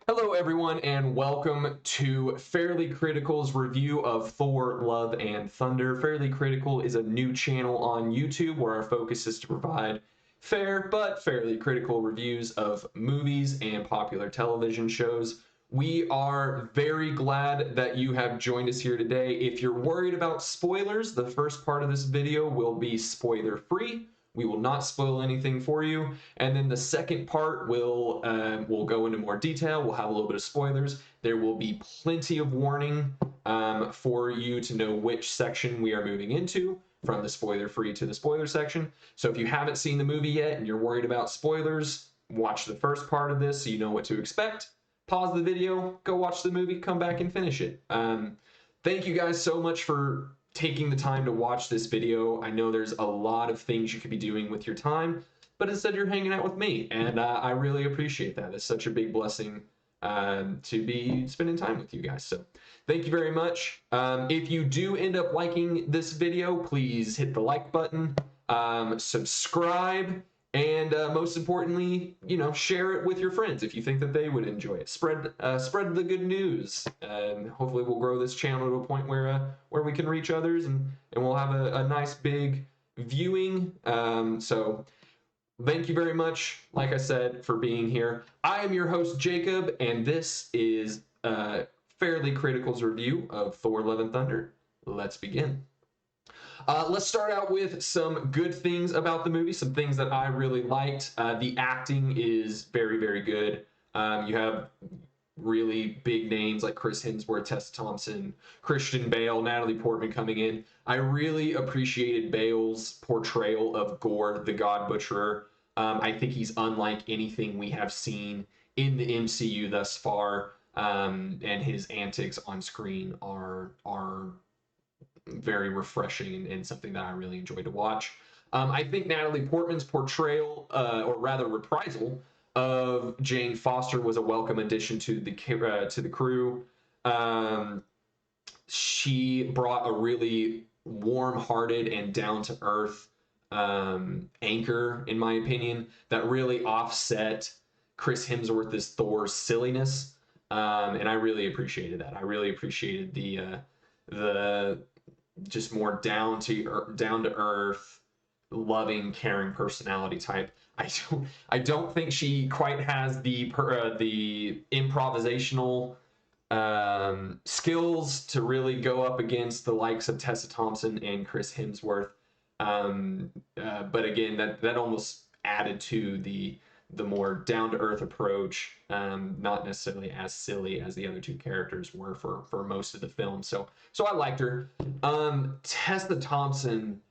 Hello, everyone, and welcome to Fairly Critical's review of Thor, Love, and Thunder. Fairly Critical is a new channel on YouTube where our focus is to provide fair but fairly critical reviews of movies and popular television shows. We are very glad that you have joined us here today. If you're worried about spoilers, the first part of this video will be spoiler-free. We will not spoil anything for you. And then the second part will we'll go into more detail. We'll have a little bit of spoilers. There will be plenty of warning for you to know which section we are moving into, from the spoiler-free to the spoiler section. So if you haven't seen the movie yet and you're worried about spoilers, watch the first part of this so you know what to expect. Pause the video, go watch the movie, come back and finish it. Thank you guys so much for taking the time to watch this video. I know there's a lot of things you could be doing with your time, but instead you're hanging out with me, and I really appreciate that. It's such a big blessing to be spending time with you guys. So thank you very much. If you do end up liking this video, please hit the like button, subscribe, and most importantly, share it with your friends if you think that they would enjoy it. Spread the good news, and hopefully we'll grow this channel to a point where we can reach others, and we'll have a nice big viewing. So thank you very much, like I said, for being here. I am your host, Jacob, and this is Fairly Critical's review of Thor, Love, and Thunder. Let's begin. Let's start out with some good things about the movie, some things that I really liked. The acting is very, very good. You have really big names like Chris Hemsworth, Tessa Thompson, Christian Bale, Natalie Portman coming in. I really appreciated Bale's portrayal of Gore, the God Butcherer. I think he's unlike anything we have seen in the MCU thus far, and his antics on screen are very refreshing and something that I really enjoyed to watch. I think Natalie Portman's portrayal, or rather reprisal, of Jane Foster was a welcome addition to the crew. She brought a really warm-hearted and down-to-earth anchor, in my opinion, that really offset Chris Hemsworth's Thor's silliness, and I really appreciated that. I really appreciated the just more down to earth, loving, caring personality type. I don't think she quite has the improvisational skills to really go up against the likes of Tessa Thompson and Chris Hemsworth. But again, that almost added to the more down-to-earth approach, not necessarily as silly as the other two characters were for most of the film. So I liked her. Tessa Thompson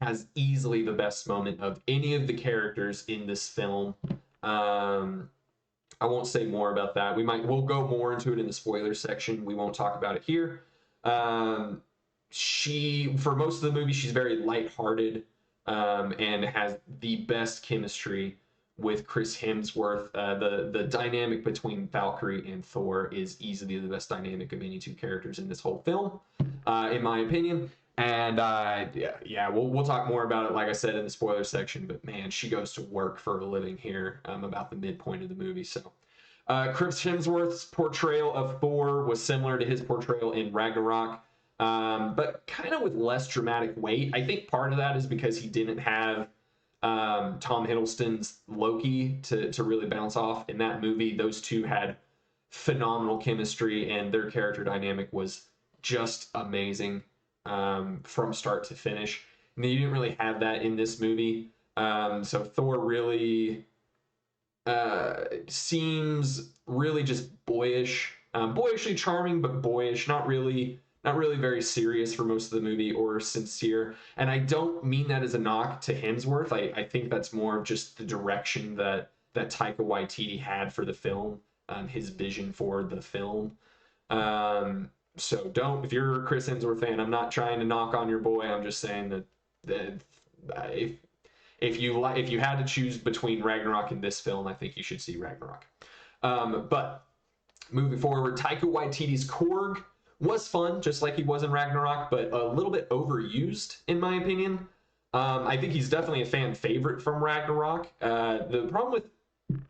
has easily the best moment of any of the characters in this film. I won't say more about that. We'll go more into it in the spoiler section. We won't talk about it here. For most of the movie, she's very lighthearted, and has the best chemistry with Chris Hemsworth. The dynamic between Valkyrie and Thor is easily the best dynamic of any two characters in this whole film, in my opinion. And we'll talk more about it, like I said, in the spoiler section. But man, she goes to work for a living here about the midpoint of the movie. So Chris Hemsworth's portrayal of Thor was similar to his portrayal in Ragnarok, but kind of with less dramatic weight. I think part of that is because he didn't have Tom Hiddleston's Loki to really bounce off in that movie. Those two had phenomenal chemistry, and their character dynamic was just amazing from start to finish. And you didn't really have that in this movie. So Thor really seems really just boyish, boyishly charming, but boyish, not really very serious for most of the movie or sincere. And I don't mean that as a knock to Hemsworth. I think that's more of just the direction that Taika Waititi had for the film, his vision for the film. So if you're a Chris Hemsworth fan, I'm not trying to knock on your boy. I'm just saying that if you had to choose between Ragnarok and this film, I think you should see Ragnarok. But moving forward, Taika Waititi's Korg was fun, just like he was in Ragnarok, but a little bit overused, in my opinion. I think he's definitely a fan favorite from Ragnarok. The problem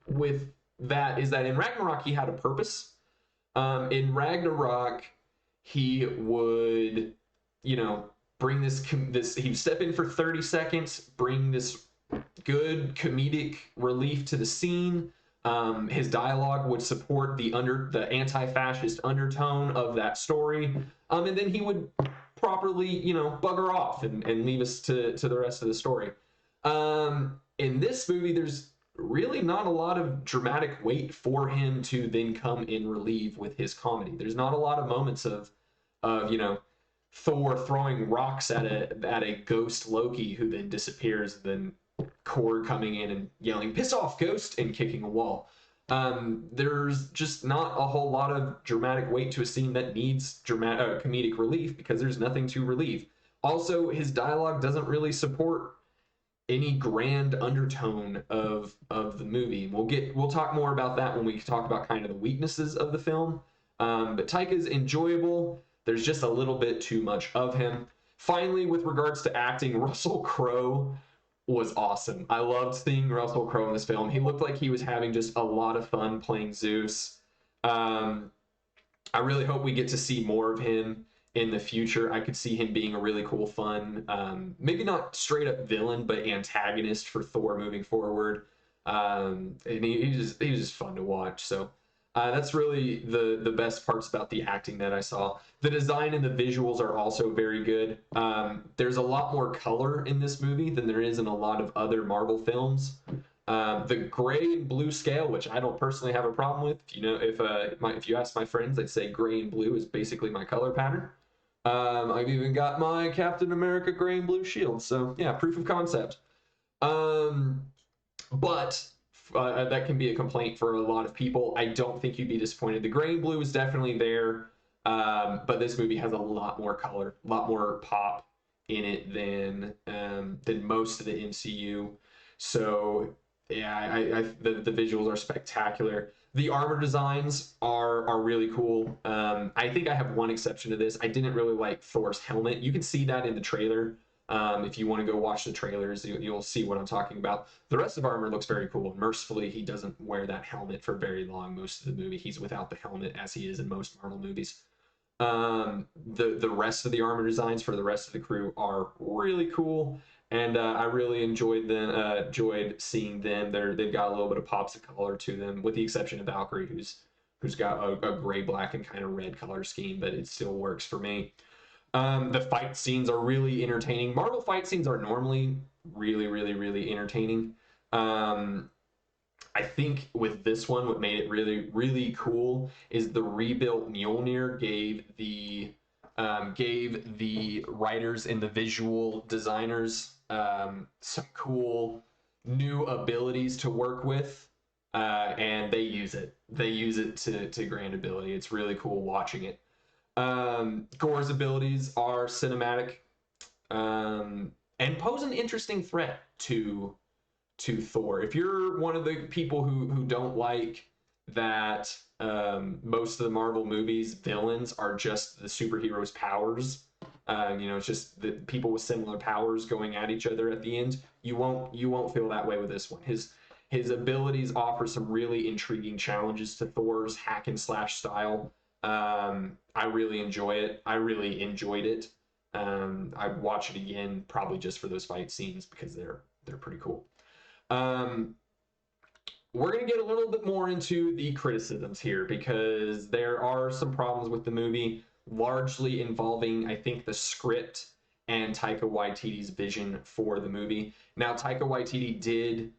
with that is that in Ragnarok he had a purpose. In Ragnarok, he would, you know, bring this. He'd step in for 30 seconds, bring this good comedic relief to the scene. His dialogue would support the anti-fascist undertone of that story, and then he would properly, bugger off and leave us to the rest of the story. In this movie, there's really not a lot of dramatic weight for him to then come in relieve with his comedy. There's not a lot of moments of Thor throwing rocks at a ghost Loki who then disappears, then Korg coming in and yelling "piss off, ghost" and kicking a wall. There's just not a whole lot of dramatic weight to a scene that needs comedic relief, because there's nothing to relieve. Also, his dialogue doesn't really support any grand undertone of the movie. We'll talk more about that when we talk about kind of the weaknesses of the film. But Taika's enjoyable. There's just a little bit too much of him. Finally, with regards to acting, Russell Crowe was awesome. I loved seeing Russell Crowe in this film. He looked like he was having just a lot of fun playing Zeus. I really hope we get to see more of him in the future. I could see him being a really cool, fun, maybe not straight up villain, but antagonist for Thor moving forward. And he was just fun to watch. So that's really the best parts about the acting that I saw. The design and the visuals are also very good. There's a lot more color in this movie than there is in a lot of other Marvel films. The gray and blue scale, which I don't personally have a problem with. If you ask my friends, they'd say gray and blue is basically my color pattern. I've even got my Captain America gray and blue shield, so yeah, proof of concept. But that can be a complaint for a lot of people. I don't think you'd be disappointed. The gray and blue is definitely there, but this movie has a lot more color, a lot more pop in it than most of the MCU. So yeah, the visuals are spectacular. The armor designs are really cool. I think I have one exception to this. I didn't really like Thor's helmet. You can see that in the trailer. If you want to go watch the trailers, you'll see what I'm talking about. The rest of armor looks very cool. Mercifully, he doesn't wear that helmet for very long. Most of the movie, he's without the helmet, as he is in most Marvel movies. The rest of the armor designs for the rest of the crew are really cool, and I really enjoyed seeing them. They've got a little bit of pops of color to them, with the exception of Valkyrie, who's got a gray, black, and kind of red color scheme, but it still works for me. The fight scenes are really entertaining. Marvel fight scenes are normally really, really, really entertaining. I think with this one, what made it really, really cool is the rebuilt Mjolnir gave the writers and the visual designers some cool new abilities to work with, and they use it. They use it to grand ability. It's really cool watching it. Gore's abilities are cinematic, and pose an interesting threat to Thor. If you're one of the people who don't like that most of the Marvel movies villains are just the superheroes' powers, it's just the people with similar powers going at each other at the end, you won't feel that way with this one. His abilities offer some really intriguing challenges to Thor's hack and slash style. I really enjoy it. I really enjoyed it. I'd watch it again probably just for those fight scenes, because they're pretty cool. We're going to get a little bit more into the criticisms here, because there are some problems with the movie, largely involving, I think, the script and Taika Waititi's vision for the movie. Now, Taika Waititi did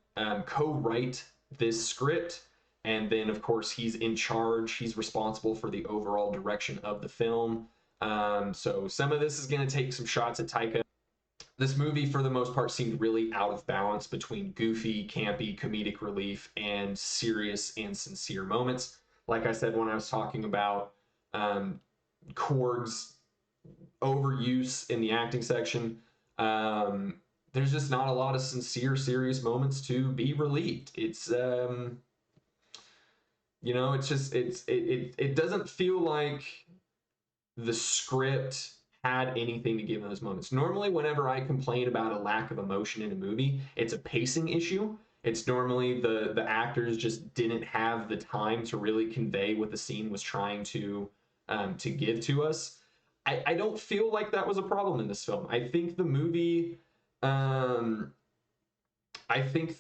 co-write this script, and then, of course, he's in charge. He's responsible for the overall direction of the film. So some of this is going to take some shots at Taika. This movie, for the most part, seemed really out of balance between goofy, campy, comedic relief and serious and sincere moments. Like I said when I was talking about Korg's overuse in the acting section, there's just not a lot of sincere, serious moments to be relieved. It's it doesn't feel like the script had anything to give in those moments. Normally, whenever I complain about a lack of emotion in a movie, it's a pacing issue. It's normally the actors just didn't have the time to really convey what the scene was trying to give to us. I don't feel like that was a problem in this film. Um, I think the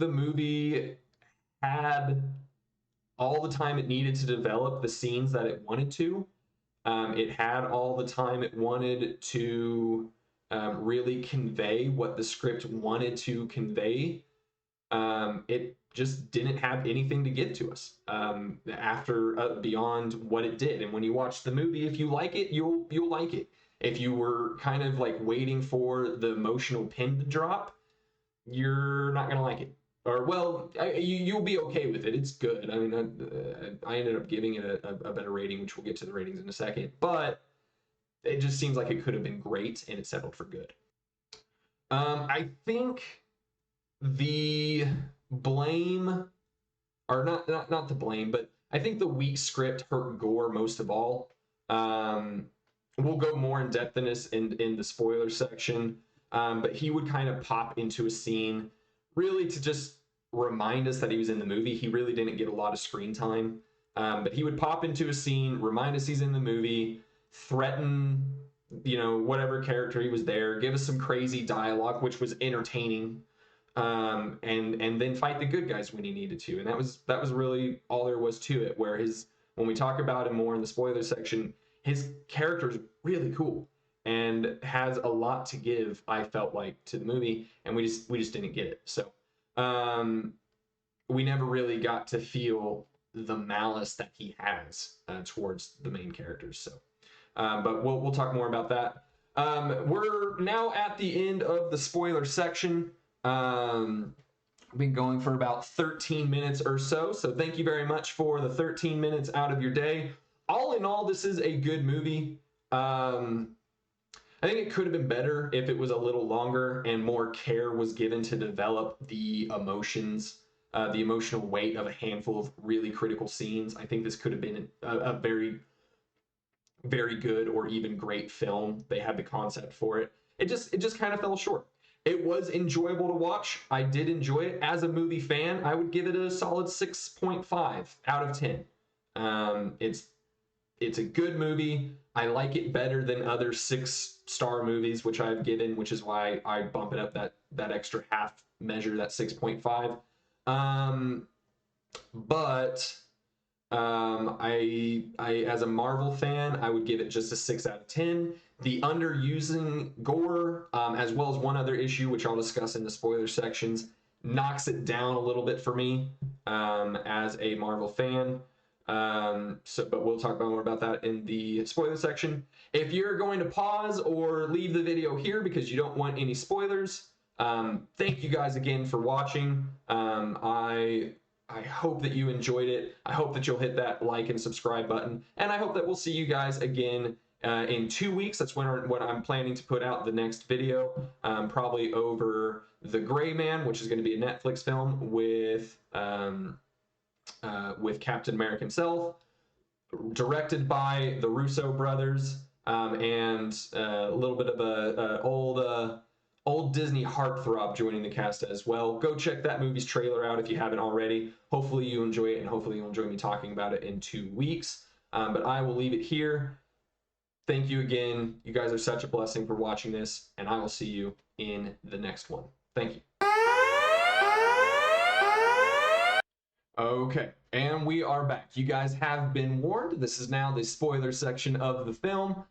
movie had all the time it needed to develop the scenes that it wanted to. It had all the time it wanted to really convey what the script wanted to convey. It just didn't have anything to give to us after beyond what it did. And when you watch the movie, if you like it, you'll like it. If you were kind of like waiting for the emotional pin to drop, you're not gonna like it. Or well, you'll be okay with it. It's good. I mean, I ended up giving it a better rating, which we'll get to the ratings in a second. But it just seems like it could have been great, and it settled for good. I think the blame, or not the blame, but I think the weak script hurt Gore most of all. We'll go more in depth in this in the spoiler section, but he would kind of pop into a scene really to just remind us that he was in the movie. He really didn't get a lot of screen time, but he would pop into a scene, remind us he's in the movie, threaten, whatever character he was there, give us some crazy dialogue, which was entertaining, and then fight the good guys when he needed to. And that was really all there was to it. Where when we talk about him more in the spoiler section, his character is really cool and has a lot to give, I felt like, to the movie, and we just didn't get it. So we never really got to feel the malice that he has towards the main characters. So but we'll talk more about that. We're now at the end of the spoiler section. We've been going for about 13 minutes or so, so thank you very much for the 13 minutes out of your day. All in all, this is a good movie. I think it could have been better if it was a little longer and more care was given to develop the emotions, the emotional weight of a handful of really critical scenes. I think this could have been a very, very good or even great film. They had the concept for it. It just kind of fell short. It was enjoyable to watch. I did enjoy it. As a movie fan, I would give it a solid 6.5 out of 10. It's a good movie. I like it better than other 6-star movies, which I've given, which is why I bump it up that extra half measure, that 6.5. But I as a Marvel fan, I would give it just a 6 out of 10. The underusing Gore, as well as one other issue, which I'll discuss in the spoiler sections, knocks it down a little bit for me as a Marvel fan. But we'll talk about more about that in the spoiler section. If you're going to pause or leave the video here because you don't want any spoilers, thank you guys again for watching. I hope that you enjoyed it. I hope that you'll hit that like and subscribe button, and I hope that we'll see you guys again in 2 weeks. That's when I'm planning to put out the next video, probably over The Gray Man, which is going to be a Netflix film with Captain America himself, directed by the Russo brothers, and a little bit of a old Disney heartthrob joining the cast as well. Go check that movie's trailer out if you haven't already. Hopefully you enjoy it, and hopefully you'll enjoy me talking about it in 2 weeks. But I will leave it here. Thank you again. You guys are such a blessing for watching this, and I will see you in the next one. Thank you. Okay, and we are back. You guys have been warned. This is now the spoiler section of the film.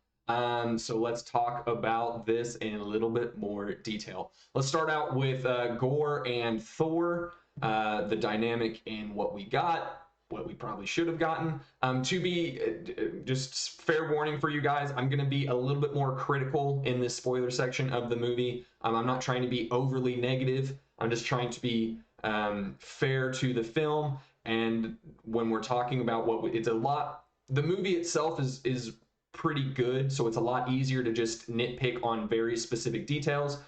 So let's talk about this in a little bit more detail. Let's start out with Gore and Thor, the dynamic in what we got, what we probably should have gotten. To be just fair warning for you guys, I'm going to be a little bit more critical in this spoiler section of the movie. I'm not trying to be overly negative. I'm just trying to be fair to the film. And when we're talking about the movie itself is pretty good, so it's a lot easier to just nitpick on very specific details.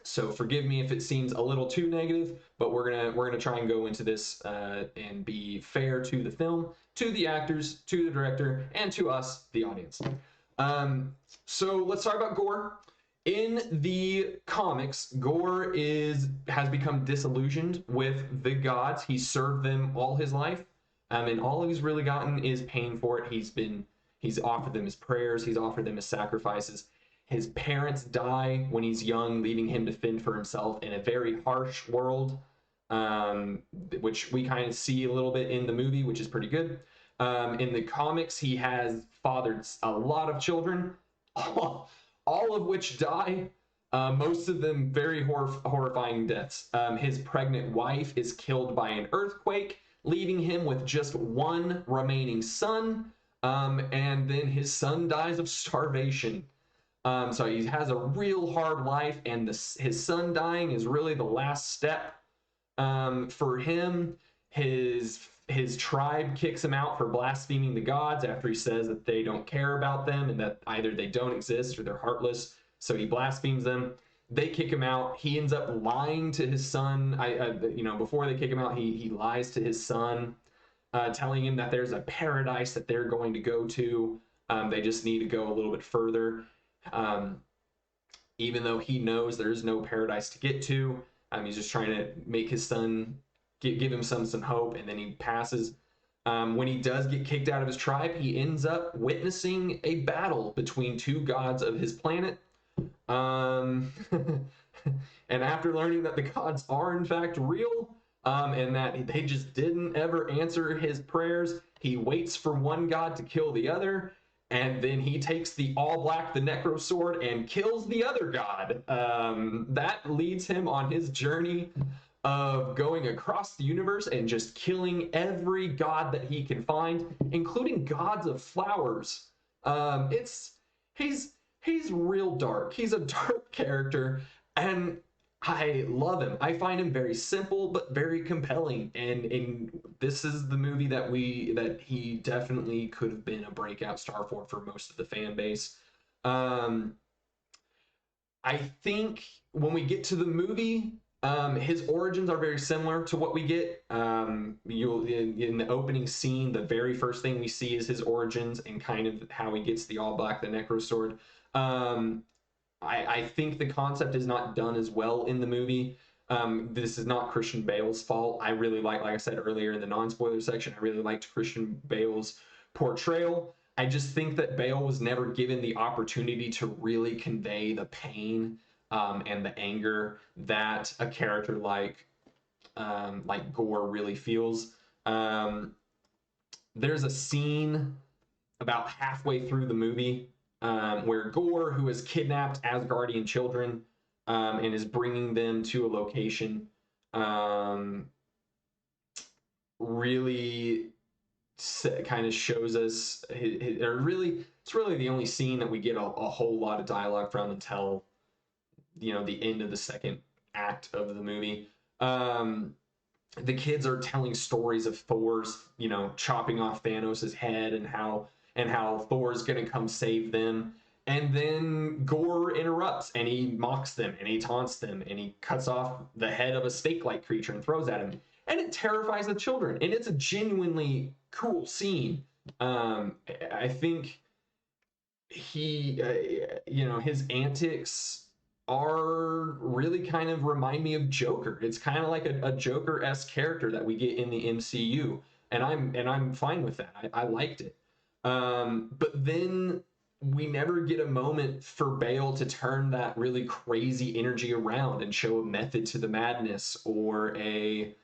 So forgive me if it seems a little too negative, but we're gonna try and go into this and be fair to the film, to the actors, to the director, and to us, the audience. So let's talk about Gore. In the comics, Gore has become disillusioned with the gods. He's served them all his life, and all he's really gotten is pain for it. He's offered them his prayers. He's offered them his sacrifices. His parents die when he's young, leaving him to fend for himself in a very harsh world, which we kind of see a little bit in the movie, which is pretty good. In the comics, he has fathered a lot of children, all of which die, most of them very horrifying deaths. His pregnant wife is killed by an earthquake, leaving him with just one remaining son, and then his son dies of starvation. So he has a real hard life, and his son dying is really the last step for him. His tribe kicks him out for blaspheming the gods after he says that they don't care about them and that either they don't exist or they're heartless. So he blasphemes them. They kick him out. He ends up lying to his son. Before they kick him out, he lies to his son, telling him that there's a paradise that they're going to go to. They just need to go a little bit further. Even though he knows there's no paradise to get to, he's just trying to make his son give him some hope, and then he passes. When he does get kicked out of his tribe, he ends up witnessing a battle between two gods of his planet. And after learning that the gods are in fact real, and that they just didn't ever answer his prayers, he waits for one god to kill the other, and then he takes the all black, the Necro Sword, and kills the other god. That leads him on his journey of going across the universe and just killing every god that he can find, including gods of flowers. He's real dark. He's a dark character, and I love him. I find him very simple but very compelling, and this is the movie that he definitely could have been a breakout star for most of the fan base. I think when we get to the movie, his origins are very similar to what we get. In the opening scene, the very first thing we see is his origins and kind of how he gets the all black, the Necro Sword. I think the concept is not done as well in the movie. This is not Christian Bale's fault. I really like I said earlier in the non-spoiler section, I really liked Christian Bale's portrayal. I just think that Bale was never given the opportunity to really convey the pain and the anger that a character like Gore really feels. There's a scene about halfway through the movie where Gore, who has kidnapped Asgardian children and is bringing them to a location, really kind of shows us it's really the only scene that we get a whole lot of dialogue from until the end of the second act of the movie. The kids are telling stories of Thor's chopping off Thanos' head and how Thor's gonna come save them, and then Gore interrupts and he mocks them and he taunts them and he cuts off the head of a snake-like creature and throws at him, and it terrifies the children, and it's a genuinely cool scene. I think he his antics are really kind of remind me of Joker. It's kind of like a Joker-esque character that we get in the MCU, and I'm fine with that. I liked it. But then we never get a moment for Bale to turn that really crazy energy around and show a method to the madness, or a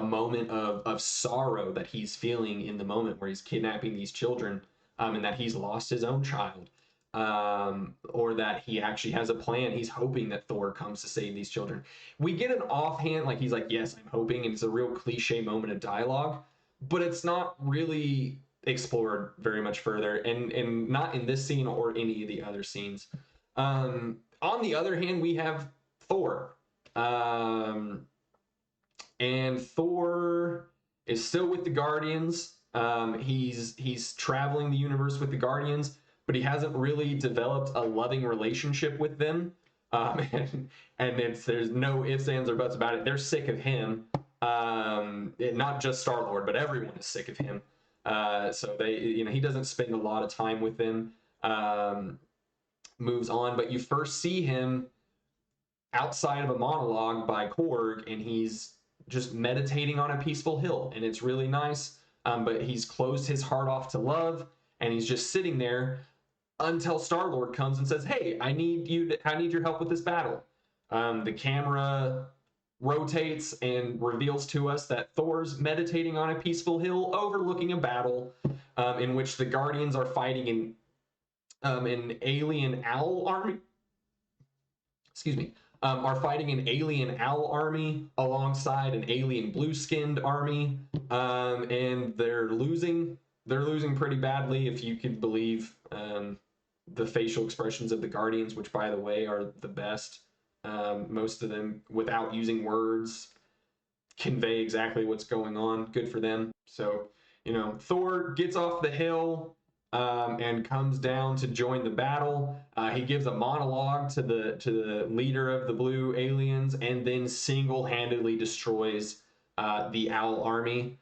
moment of sorrow that he's feeling in the moment where he's kidnapping these children, and that he's lost his own child, or that he actually has a plan. He's hoping that Thor comes to save these children. We get an offhand, he's like, yes, I'm hoping, and it's a real cliche moment of dialogue, but it's not really explored very much further, and not in this scene or any of the other scenes. On the other hand, we have Thor. And Thor is still with the Guardians. He's traveling the universe with the Guardians, but he hasn't really developed a loving relationship with them. And there's no ifs, ands, or buts about it. They're sick of him. Not just Star-Lord, but everyone is sick of him. So he doesn't spend a lot of time with them. moves on. But you first see him outside of a monologue by Korg, and he's just meditating on a peaceful hill, and it's really nice. But he's closed his heart off to love, and he's just sitting there until Star-Lord comes and says, "Hey, I need your help with this battle." The camera rotates and reveals to us that Thor's meditating on a peaceful hill overlooking a battle in which the Guardians are fighting an alien owl army. Excuse me. Are fighting an alien owl army alongside an alien blue-skinned army, and they're losing. They're losing pretty badly, if you could believe the facial expressions of the Guardians, which, by the way, are the best. Most of them, without using words, convey exactly what's going on. Good for them. So, Thor gets off the hill and comes down to join the battle. He gives a monologue to the leader of the blue aliens, and then single-handedly destroys the Owl army.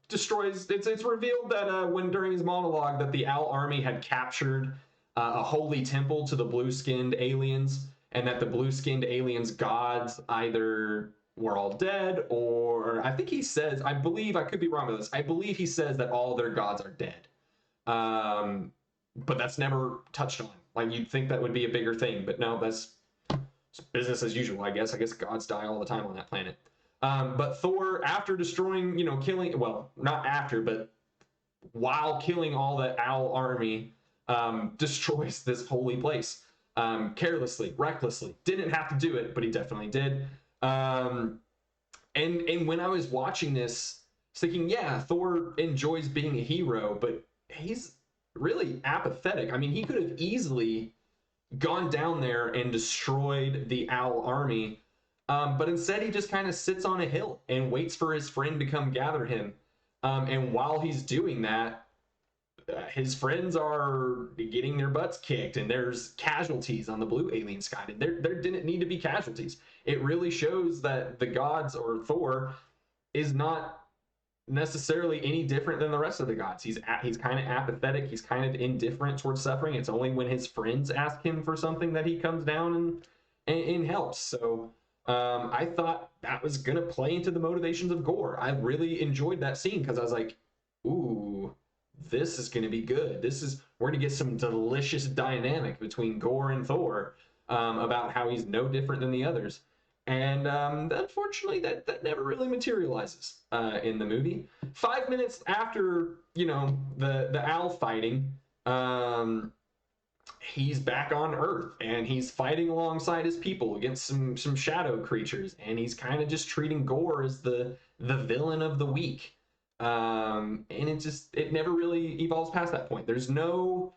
Destroys. It's revealed that when during his monologue that the Owl army had captured a holy temple to the blue-skinned aliens, and that the blue-skinned aliens' gods either were all dead, or I think he says, I believe, I could be wrong with this, I believe he says that all their gods are dead. But that's never touched on. Like, you'd think that would be a bigger thing, but no, that's business as usual, I guess. I guess gods die all the time on that planet. But Thor, after destroying, killing, well, not after, but while killing all the Owl army, destroys this holy place. Carelessly, recklessly. Didn't have to do it, but he definitely did. And when I was watching this, thinking, yeah, Thor enjoys being a hero, but he's really apathetic. I mean, he could have easily gone down there and destroyed the Owl army, but instead he just kind of sits on a hill and waits for his friend to come gather him. And while he's doing that, his friends are getting their butts kicked, and there's casualties on the blue alien sky. And there didn't need to be casualties. It really shows that the gods, or Thor, is not necessarily any different than the rest of the gods. He's kind of apathetic. He's kind of indifferent towards suffering. It's only when his friends ask him for something that he comes down and helps. So I thought that was gonna play into the motivations of Gorr. I really enjoyed that scene because I was like, ooh, this is going to be good. We're going to get some delicious dynamic between Gorr and Thor about how he's no different than the others. And unfortunately, that never really materializes in the movie. 5 minutes after, the Owl fighting, he's back on Earth, and he's fighting alongside his people against some shadow creatures, and he's kind of just treating Gorr as the villain of the week. And it never really evolves past that point. There's no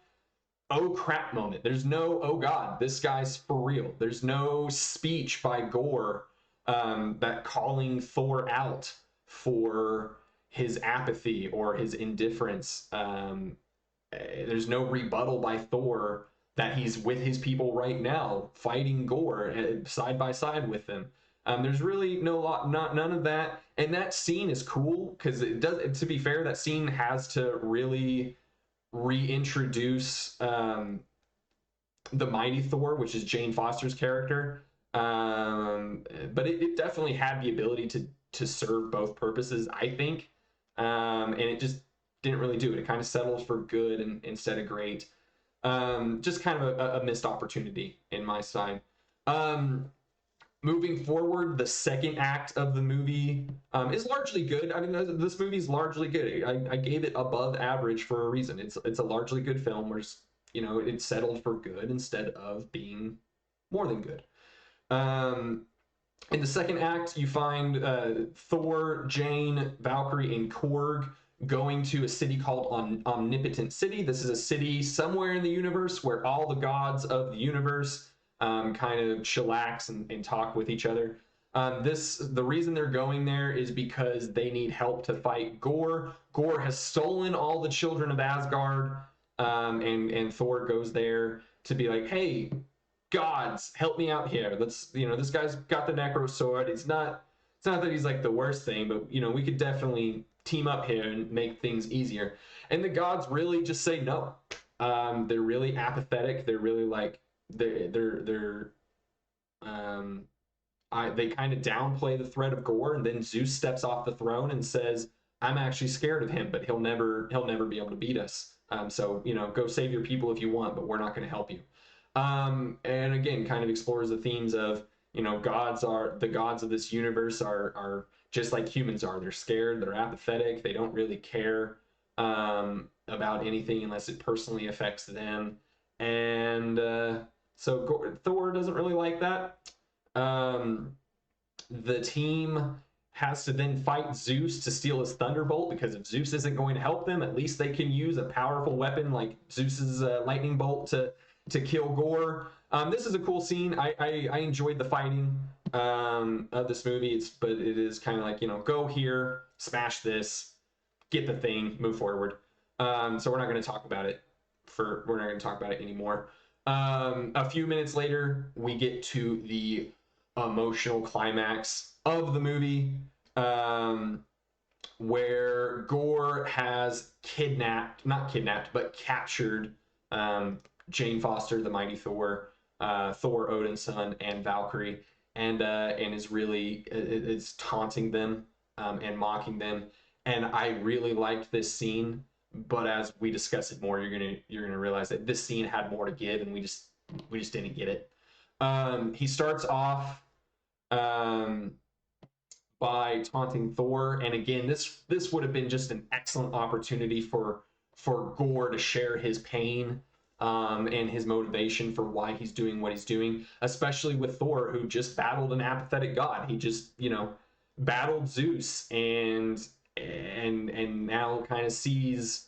oh crap moment. There's no oh god, this guy's for real. There's no speech by Gorr that calling Thor out for his apathy or his indifference. There's no rebuttal by Thor that he's with his people right now, fighting Gorr side by side with them. There's really none of that, and that scene is cool because it does. To be fair, that scene has to really reintroduce the mighty Thor, which is Jane Foster's character. But it definitely had the ability to serve both purposes, I think, and it just didn't really do it. It kind of settles for good instead of great. Just kind of a missed opportunity in my side. Moving forward, the second act of the movie is largely good. I mean, this movie is largely good. I gave it above average for a reason. It's a largely good film where it settled for good instead of being more than good. In the second act, you find Thor, Jane, Valkyrie, and Korg going to a city called Omnipotent City. This is a city somewhere in the universe where all the gods of the universe kind of chillax and talk with each other. The reason they're going there is because they need help to fight Gorr. Gorr has stolen all the children of Asgard, and Thor goes there to be like, hey, gods, help me out here. This guy's got the Necro Sword. He's not It's not that he's like the worst thing, but you know, we could definitely team up here and make things easier. And the gods really just say no. They're really apathetic. They're really like they're um they kind of downplay the threat of Gore, and then Zeus steps off the throne and says, "I'm actually scared of him, but he'll never be able to beat us. So you know, go save your people if you want, but we're not going to help you." And again, kind of explores the themes of, you know, the gods of this universe are just like humans are. They're scared, they're apathetic, they don't really care about anything unless it personally affects them. And so Thor doesn't really like that. Um, the team has to then fight Zeus to steal his thunderbolt, because if Zeus isn't going to help them, at least they can use a powerful weapon like Zeus's lightning bolt to kill Gore. This is a cool scene. I enjoyed the fighting of this movie. But it is kind of like, you know, go here, smash this, get the thing, move forward. So we're not going to talk about it. We're not going to talk about it anymore. A few minutes later, we get to the emotional climax of the movie, where Gore has captured Jane Foster, the mighty Thor, Thor, Odin's son, and Valkyrie, and is taunting them and mocking them. And I really liked this scene, but as we discuss it more, you're gonna realize that this scene had more to give, and we just didn't get it. He starts off by taunting Thor, and again, this would have been just an excellent opportunity for Gore to share his pain and his motivation for why he's doing what he's doing, especially with Thor, who just battled an apathetic god. He just, you know, battled Zeus, and now kind of sees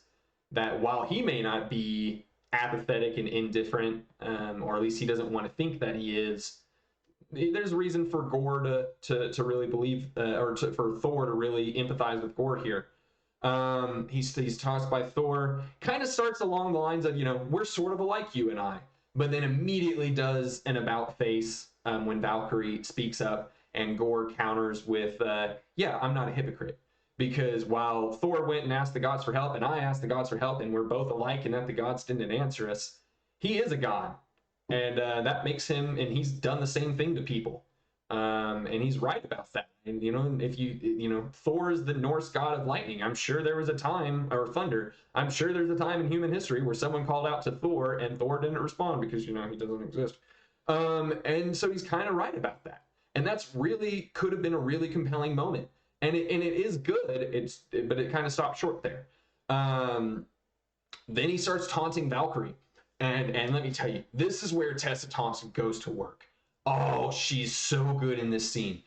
that while he may not be apathetic and indifferent, or at least he doesn't want to think that he is, there's reason for Gore to really believe, for Thor to really empathize with Gore here. He's tossed by Thor. Kind of starts along the lines of, you know, we're sort of alike, you and I, but then immediately does an about face when Valkyrie speaks up, and Gore counters with, "Yeah, I'm not a hypocrite." Because while Thor went and asked the gods for help, and I asked the gods for help, and we're both alike, and that the gods didn't answer us, he is a god. And that makes him, and he's done the same thing to people. And he's right about that. And, you know, if you know, Thor is the Norse god of lightning. I'm sure there was a time, or thunder. I'm sure there's a time in human history where someone called out to Thor, and Thor didn't respond because, you know, he doesn't exist. And so he's kind of right about that. And that's really, could have been a really compelling moment. And it is good. But it kind of stopped short there. Then he starts taunting Valkyrie. And let me tell you, this is where Tessa Thompson goes to work. Oh, she's so good in this scene.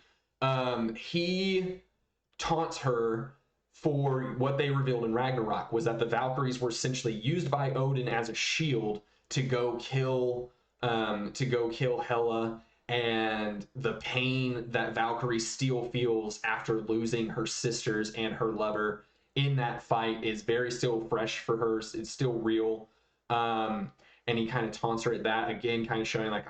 He taunts her for what they revealed in Ragnarok, was that the Valkyries were essentially used by Odin as a shield to go kill Hela, and the pain that Valkyrie still feels after losing her sisters and her lover in that fight is still fresh for her. It's still real. And he kind of taunts her at that, again, kind of showing like,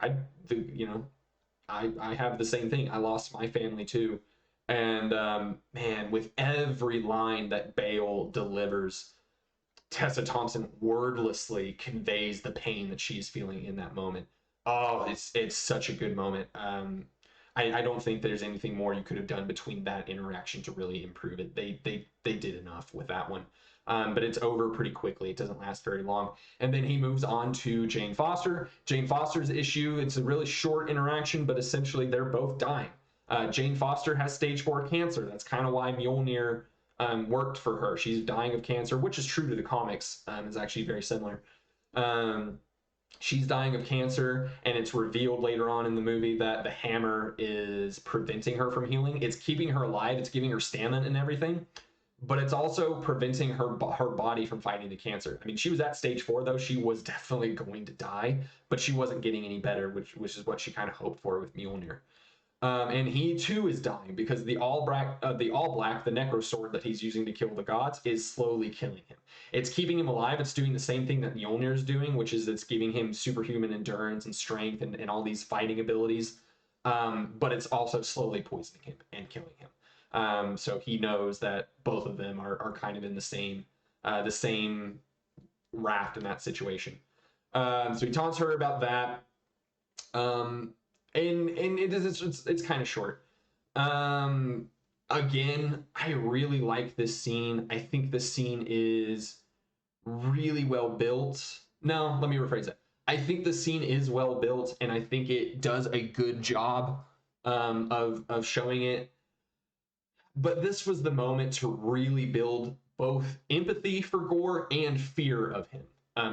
I have the same thing. I lost my family too. And man, with every line that Bale delivers, Tessa Thompson wordlessly conveys the pain that she's feeling in that moment. Oh, it's such a good moment. I don't think there's anything more you could have done between that interaction to really improve it. They did enough with that one. But it's over pretty quickly. It doesn't last very long. And then he moves on to Jane Foster. Jane Foster's issue, it's a really short interaction, but essentially they're both dying. Jane Foster has stage 4 cancer. That's kind of why Mjolnir worked for her. She's dying of cancer, which is true to the comics. It's actually very similar. She's dying of cancer, and it's revealed later on in the movie that the hammer is preventing her from healing. It's keeping her alive. It's giving her stamina and everything, but it's also preventing her body from fighting the cancer. I mean, she was at stage 4, though. She was definitely going to die, but she wasn't getting any better, which is what she kind of hoped for with Mjolnir. And he too is dying because the all black, the Necro Sword that he's using to kill the gods, is slowly killing him. It's keeping him alive. It's doing the same thing that Mjolnir is doing, which is it's giving him superhuman endurance and strength and all these fighting abilities. But it's also slowly poisoning him and killing him. So he knows that both of them are kind of in the same raft in that situation. So he taunts her about that. And it's kind of short. Again, I really like this scene. I think this scene is really well built. No, let me rephrase that. I think the scene is well built, and I think it does a good job of showing it. But this was the moment to really build both empathy for Gore and fear of him,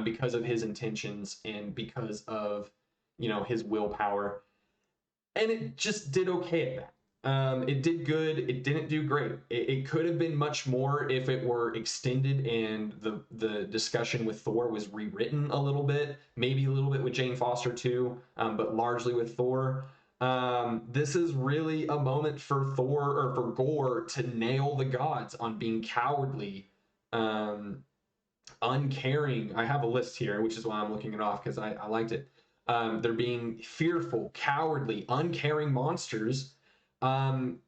because of his intentions and because of his willpower. And it just did okay at that. It did good. It didn't do great. It could have been much more if it were extended and the discussion with Thor was rewritten a little bit, maybe a little bit with Jane Foster too, but largely with Thor. This is really a moment for Thor or for Gore to nail the gods on being cowardly, uncaring. I have a list here, which is why I'm looking it off because I liked it. They're being fearful, cowardly, uncaring monsters. And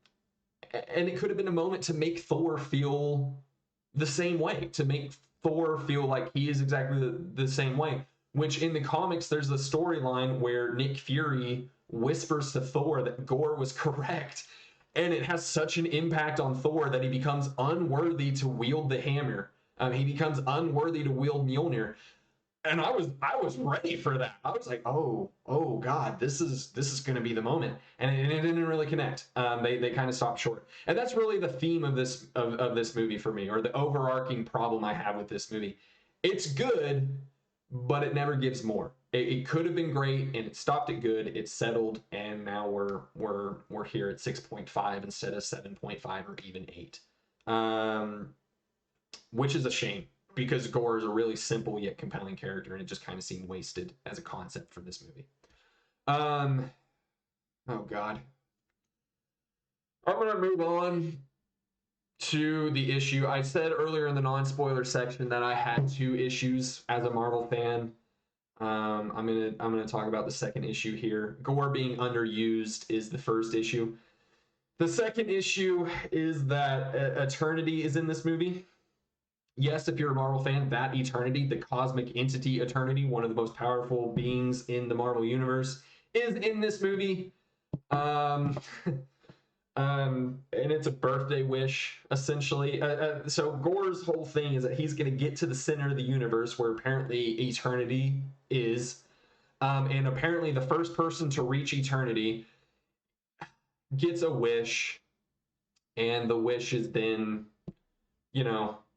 it could have been a moment to make Thor feel the same way, to make Thor feel like he is exactly the same way. Which in the comics, there's a storyline where Nick Fury whispers to Thor that Gore was correct. And it has such an impact on Thor that he becomes unworthy to wield the hammer. He becomes unworthy to wield Mjolnir. And I was ready for that. I was like, oh God, this is going to be the moment, and it didn't really connect. They kind of stopped short, and that's really the theme of this movie for me, or the overarching problem I have with this movie. It's good, but it never gives more. It could have been great, and it stopped at good. It settled, and now we're here at 6.5 instead of 7.5 or even 8, which is a shame, because Gore is a really simple yet compelling character, and it just kind of seemed wasted as a concept for this movie. Oh God. I'm gonna move on to the issue. I said earlier in the non-spoiler section that I had 2 issues as a Marvel fan. I'm gonna talk about the second issue here. Gore being underused is the first issue. The second issue is that Eternity is in this movie. Yes, if you're a Marvel fan, that Eternity, the cosmic entity Eternity, one of the most powerful beings in the Marvel universe, is in this movie. And it's a birthday wish, essentially. So Gore's whole thing is that he's going to get to the center of the universe, where apparently Eternity is. And apparently the first person to reach Eternity gets a wish, and the wish is then,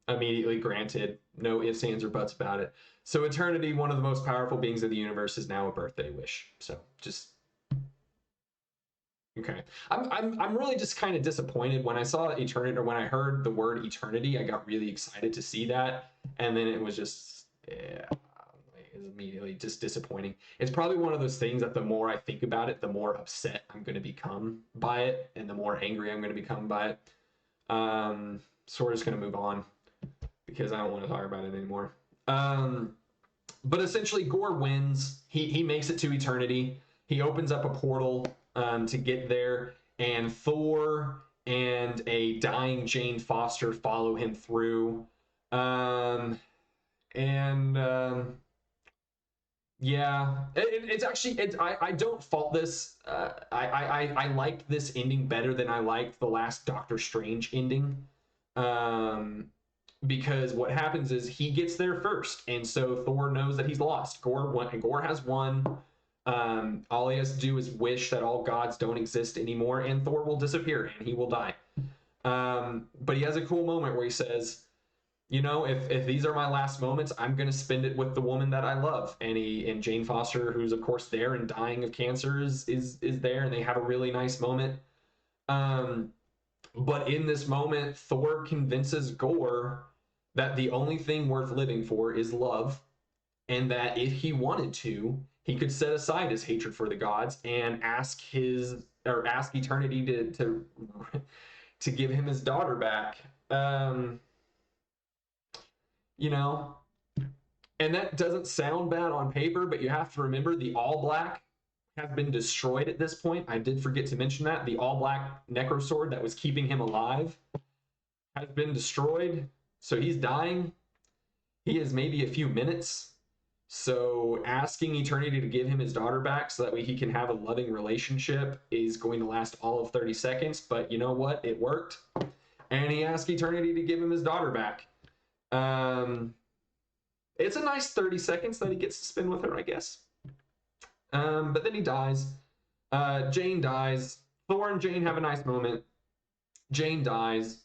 immediately granted. No ifs, ands, or buts about it. So Eternity, one of the most powerful beings of the universe, is now a birthday wish. So just okay. I'm really just kind of disappointed when I saw Eternity, or when I heard the word Eternity. I got really excited to see that, and then it was just it was immediately just disappointing. It's probably one of those things that the more I think about it, the more upset I'm going to become by it, and the more angry I'm going to become by it. So we're just going to move on, because I don't want to talk about it anymore. But essentially, Gore wins. He makes it to Eternity. He opens up a portal to get there, and Thor and a dying Jane Foster follow him through. Yeah, it's actually I don't fault this. I liked this ending better than I liked the last Doctor Strange ending. Because what happens is he gets there first, and so Thor knows that he's lost. Gore has won. All he has to do is wish that all gods don't exist anymore, and Thor will disappear and he will die. But he has a cool moment where he says, if these are my last moments, I'm going to spend it with the woman that I love. And Jane Foster, who's of course there and dying of cancer, is there, and they have a really nice moment. But in this moment, Thor convinces Gore that the only thing worth living for is love, and that if he wanted to, he could set aside his hatred for the gods and ask Eternity to give him his daughter back. And that doesn't sound bad on paper, but you have to remember the All Black has been destroyed at this point. I did forget to mention that. The all-black necrosword that was keeping him alive has been destroyed. So he's dying. He has maybe a few minutes. So asking Eternity to give him his daughter back so that way he can have a loving relationship is going to last all of 30 seconds. But you know what? It worked. And he asked Eternity to give him his daughter back. It's a nice 30 seconds that he gets to spend with her, I guess. But then he dies. Jane dies. Thor and Jane have a nice moment. Jane dies.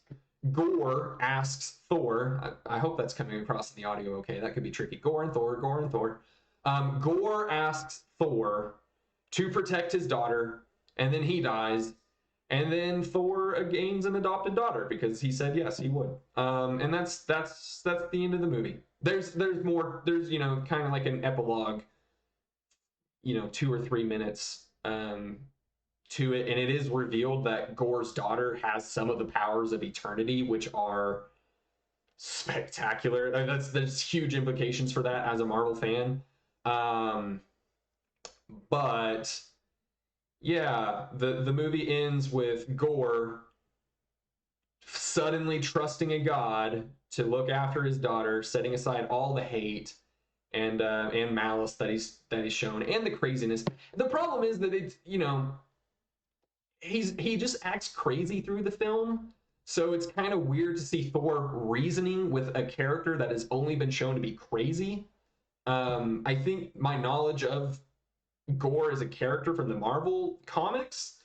Gore asks Thor, I hope that's coming across in the audio okay. That could be tricky. Gore and Thor. Gore asks Thor to protect his daughter, and then he dies. And then Thor gains an adopted daughter because he said yes, he would. And that's the end of the movie. There's more. There's, kind of like an epilogue, 2 or 3 minutes to it, and it is revealed that Gore's daughter has some of the powers of Eternity, which are spectacular. I mean, there's huge implications for that as a Marvel fan. But yeah, the movie ends with Gore suddenly trusting a god to look after his daughter, setting aside all the hate and malice that he's shown and the craziness. The problem is that it's, he just acts crazy through the film. So it's kind of weird to see Thor reasoning with a character that has only been shown to be crazy. I think my knowledge of Gore as a character from the Marvel comics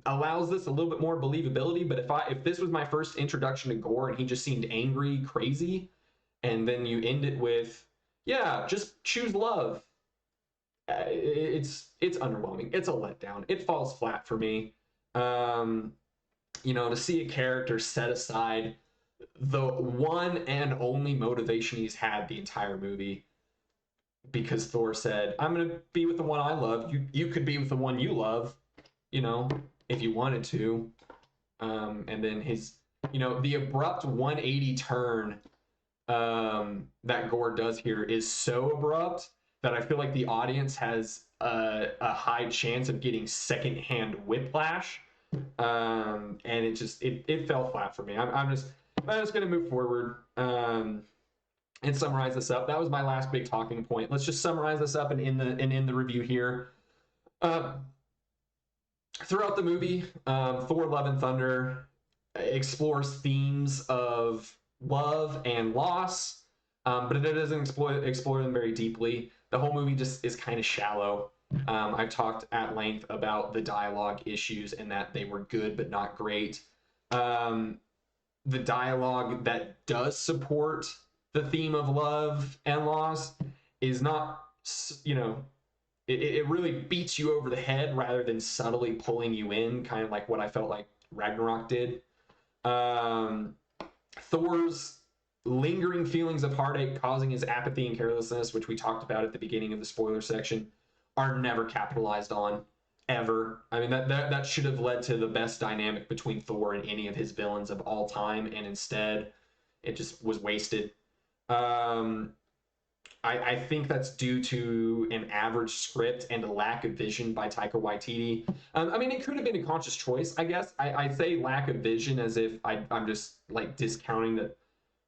allows this a little bit more believability. But if this was my first introduction to Gore and he just seemed angry, crazy, and then you end it with, yeah, just choose love, it's underwhelming. It's a letdown. It falls flat for me. To see a character set aside the one and only motivation he's had the entire movie because Thor said, I'm going to be with the one I love. You could be with the one you love, if you wanted to. And then his, the abrupt 180 turn that Gore does here is so abrupt that I feel like the audience has a high chance of getting secondhand whiplash. And it fell flat for me. I'm just going to move forward and summarize this up. That was my last big talking point. Let's just summarize this up and end the review here. Throughout the movie, Thor: Love and Thunder explores themes of love and loss, but it doesn't explore them very deeply. The whole movie just is kind of shallow. I've talked at length about the dialogue issues and that they were good but not great. The dialogue that does support the theme of love and loss is not, it really beats you over the head rather than subtly pulling you in, kind of like what I felt like Ragnarok did. Thor's lingering feelings of heartache causing his apathy and carelessness, which we talked about at the beginning of the spoiler section, are never capitalized on, ever. I mean, that should have led to the best dynamic between Thor and any of his villains of all time, and instead it just was wasted. I think that's due to an average script and a lack of vision by Taika Waititi. It could have been a conscious choice, I guess. I say lack of vision as if I'm just like discounting that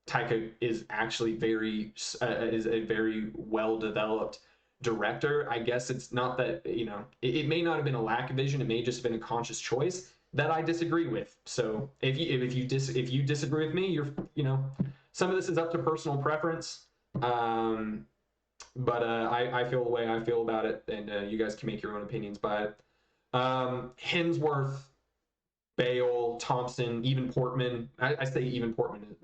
Taika is actually is a very well-developed director. I guess it's not that, it may not have been a lack of vision. It may just have been a conscious choice that I disagree with. So if you disagree with me, you're, some of this is up to personal preference. But I feel the way I feel about it, and you guys can make your own opinions by it. Hemsworth, Bale, Thompson, even Portman. I say even Portman.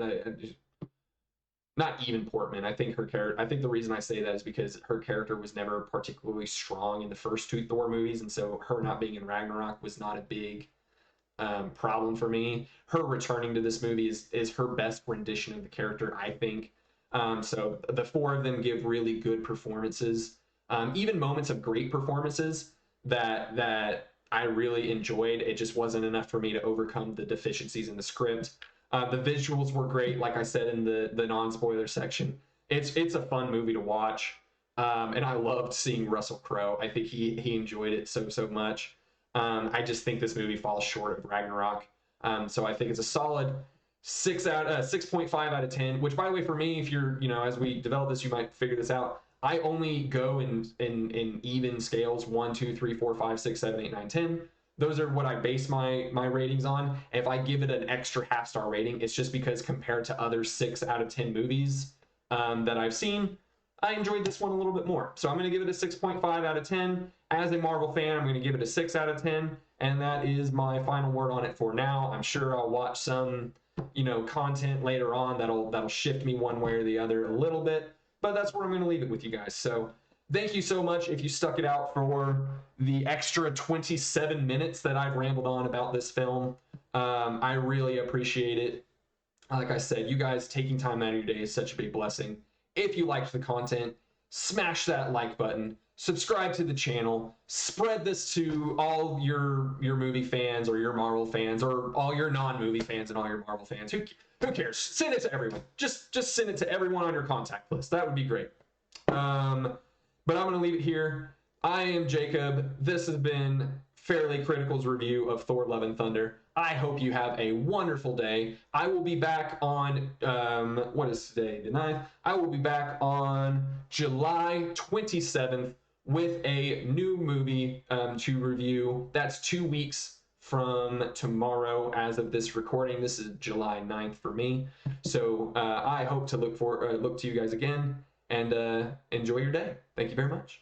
Not even Portman. I think her character. I think the reason I say that is because her character was never particularly strong in the first two Thor movies, and so her not being in Ragnarok was not a big problem for me. Her returning to this movie is her best rendition of the character, I think. So the four of them give really good performances, even moments of great performances that I really enjoyed. It just wasn't enough for me to overcome the deficiencies in the script. The visuals were great, like I said in the non-spoiler section. It's a fun movie to watch. And I loved seeing Russell Crowe. I think he enjoyed it so much. I just think this movie falls short of Ragnarok. So I think it's a solid 6.5 out of 10. Which, by the way, for me, if you're as we develop this, you might figure this out. I only go in even scales: 1, 2, 3, 4, 5, 6, 7, 8, 9, 10. Those are what I base my ratings on. If I give it an extra half-star rating, it's just because compared to other 6 out of 10 movies that I've seen, I enjoyed this one a little bit more. So I'm going to give it a 6.5 out of 10. As a Marvel fan, I'm going to give it a 6 out of 10. And that is my final word on it for now. I'm sure I'll watch some, content later on that'll shift me one way or the other a little bit. But that's where I'm going to leave it with you guys. So thank you so much if you stuck it out for the extra 27 minutes that I've rambled on about this film. I really appreciate it. Like I said, you guys taking time out of your day is such a big blessing. If you liked the content, smash that like button, subscribe to the channel, spread this to all your movie fans or your Marvel fans or all your non-movie fans and all your Marvel fans. Who cares? Send it to everyone. Just send it to everyone on your contact list. That would be great. But I'm going to leave it here. I am Jacob. This has been Fairly Critical's review of Thor: Love and Thunder. I hope you have a wonderful day. I will be back on, what is today, the 9th? I will be back on July 27th with a new movie to review. That's 2 weeks from tomorrow as of this recording. This is July 9th for me. So I hope to look to you guys again and enjoy your day. Thank you very much.